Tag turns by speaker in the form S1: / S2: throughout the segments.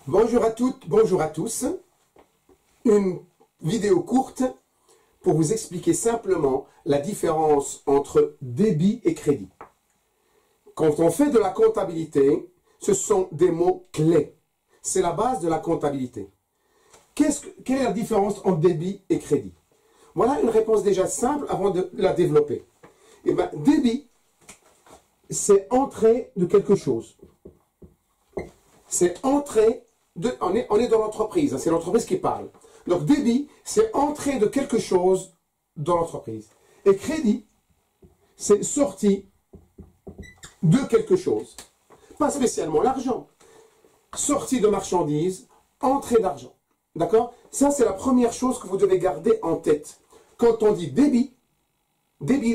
S1: Bonjour à toutes, bonjour à tous. Une vidéo courte pour vous expliquer simplement la différence entre débit et crédit. Quand on fait de la comptabilité, ce sont des mots clés. C'est la base de la comptabilité. Quelle est la différence entre débit et crédit? Voilà une réponse déjà simple avant de la développer. Eh bien, débit, c'est entrée de quelque chose. C'est entrée de... On est dans l'entreprise, hein, c'est l'entreprise qui parle. Donc débit, c'est entrée de quelque chose dans l'entreprise. Et crédit, c'est sortie de quelque chose. Pas spécialement l'argent. Sortie de marchandises, entrée d'argent. D'accord? Ça, c'est la première chose que vous devez garder en tête. Quand on dit débit,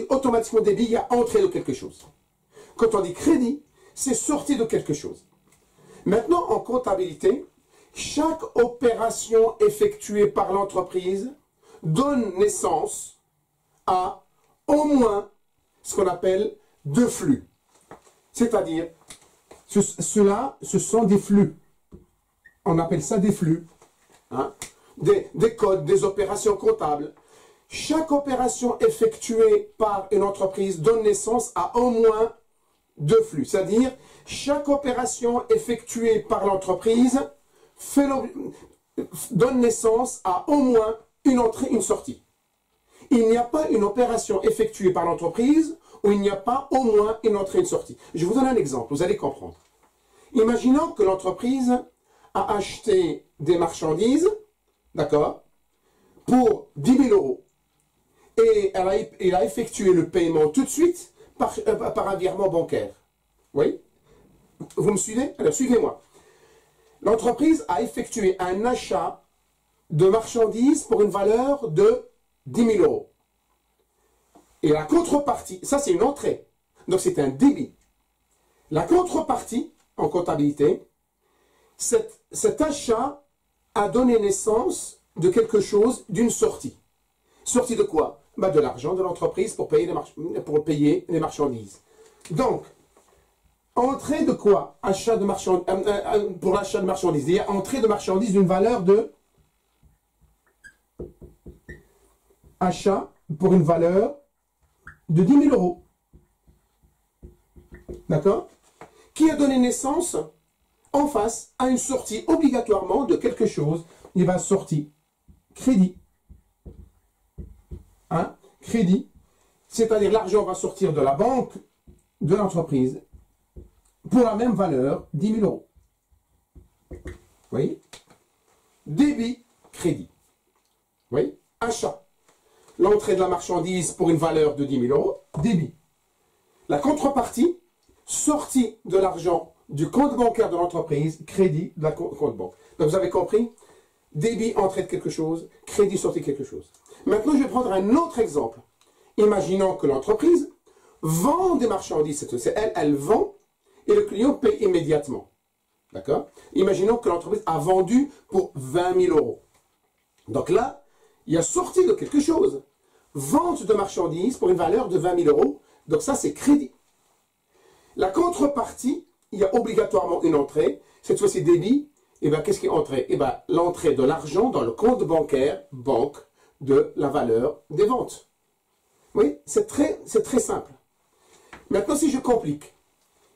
S1: automatiquement débit, il y a entrée de quelque chose. Quand on dit crédit, c'est sortie de quelque chose. Maintenant, en comptabilité, chaque opération effectuée par l'entreprise donne naissance à au moins ce qu'on appelle deux flux. C'est-à-dire, ce sont des flux. On appelle ça des flux. Hein? Des codes, des opérations comptables. Chaque opération effectuée par une entreprise donne naissance à au moins deux flux. C'est-à-dire, chaque opération effectuée par l'entreprise donne naissance à au moins une entrée, une sortie. Il n'y a pas une opération effectuée par l'entreprise où il n'y a pas au moins une entrée, une sortie. Je vous donne un exemple, vous allez comprendre. Imaginons que l'entreprise a acheté des marchandises, d'accord, pour 10 000 euros. Et elle a effectué le paiement tout de suite par un virement bancaire. Oui? Vous me suivez? Alors, suivez-moi. L'entreprise a effectué un achat de marchandises pour une valeur de 10 000 euros. Et la contrepartie, ça c'est une entrée, donc c'est un débit. La contrepartie, en comptabilité, cet achat a donné naissance de quelque chose, d'une sortie. Sortie de quoi? De l'argent de l'entreprise pour payer les marchandises. Donc, entrée de quoi? Achat de marchandises, pour l'achat de marchandises. Il y a entrée de marchandises d'une valeur de... Achat pour une valeur de 10 000 euros. D'accord? Qui a donné naissance en face à une sortie obligatoirement de quelque chose. Il va sortir crédit. Hein? Crédit. C'est-à-dire l'argent va sortir de la banque de l'entreprise pour la même valeur, 10 000 euros. Vous voyez? Débit, crédit. Vous voyez? Achat. L'entrée de la marchandise pour une valeur de 10 000 euros, débit. La contrepartie, sortie de l'argent du compte bancaire de l'entreprise, crédit de la compte banque. Donc vous avez compris? Débit, entrée de quelque chose, crédit, sortie de quelque chose. Maintenant, je vais prendre un autre exemple. Imaginons que l'entreprise vend des marchandises. C'est elle vend et le client paye immédiatement. D'accord? Imaginons que l'entreprise a vendu pour 20 000 euros. Donc là, il y a sortie de quelque chose. Vente de marchandises pour une valeur de 20 000 euros. Donc ça, c'est crédit. La contrepartie, il y a obligatoirement une entrée. Cette fois-ci, débit. Et bien, qu'est-ce qui est entrée? Et bien, l'entrée de l'argent dans le compte bancaire, banque, de la valeur des ventes. Oui, c'est très simple. Maintenant, si je complique,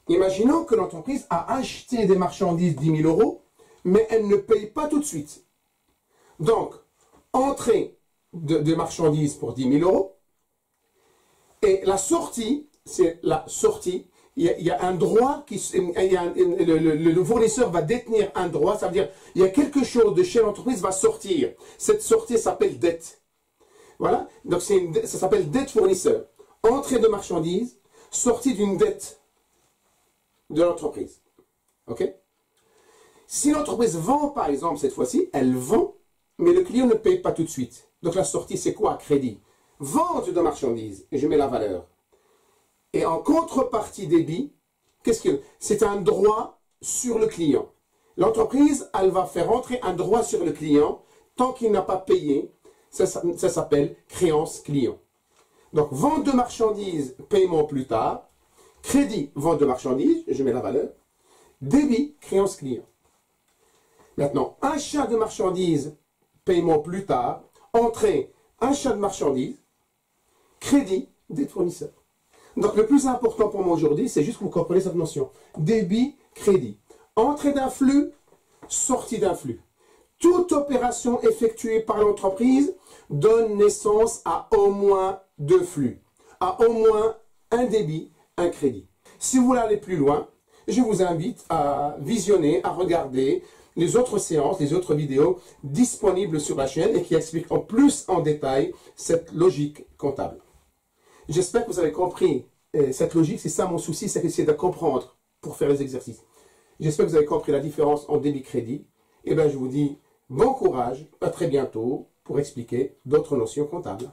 S1: imaginons que l'entreprise a acheté des marchandises 10 000 euros, mais elle ne paye pas tout de suite. Donc, entrée de marchandises pour 10 000 euros, et la sortie, c'est la sortie, il y a un droit, le fournisseur va détenir un droit, ça veut dire il y a quelque chose de chez l'entreprise va sortir. Cette sortie s'appelle dette. Voilà, donc ça s'appelle dette fournisseur. Entrée de marchandises, sortie d'une dette de l'entreprise. Ok? Si l'entreprise vend, par exemple, cette fois-ci, elle vend, mais le client ne paye pas tout de suite. Donc la sortie, c'est quoi? Crédit. Vente de marchandises, et je mets la valeur. Et en contrepartie débit, c'est un droit sur le client. L'entreprise, elle va faire entrer un droit sur le client tant qu'il n'a pas payé. Ça s'appelle créance client. Donc, vente de marchandises, paiement plus tard. Crédit, vente de marchandises, je mets la valeur. Débit, créance client. Maintenant, achat de marchandises, paiement plus tard, entrée, achat de marchandises, crédit, dette fournisseur. Donc le plus important pour moi aujourd'hui, c'est juste que vous comprenez cette notion. Débit, crédit. Entrée d'un flux, sortie d'un flux. Toute opération effectuée par l'entreprise donne naissance à au moins deux flux, à au moins un débit, un crédit. Si vous voulez aller plus loin, je vous invite à visionner, à regarder les autres séances, les autres vidéos disponibles sur la chaîne et qui expliquent en plus en détail cette logique comptable. J'espère que vous avez compris cette logique, c'est ça mon souci, c'est d'essayer de comprendre pour faire les exercices. J'espère que vous avez compris la différence en débit-crédit. Et bien je vous dis bon courage, à très bientôt pour expliquer d'autres notions comptables.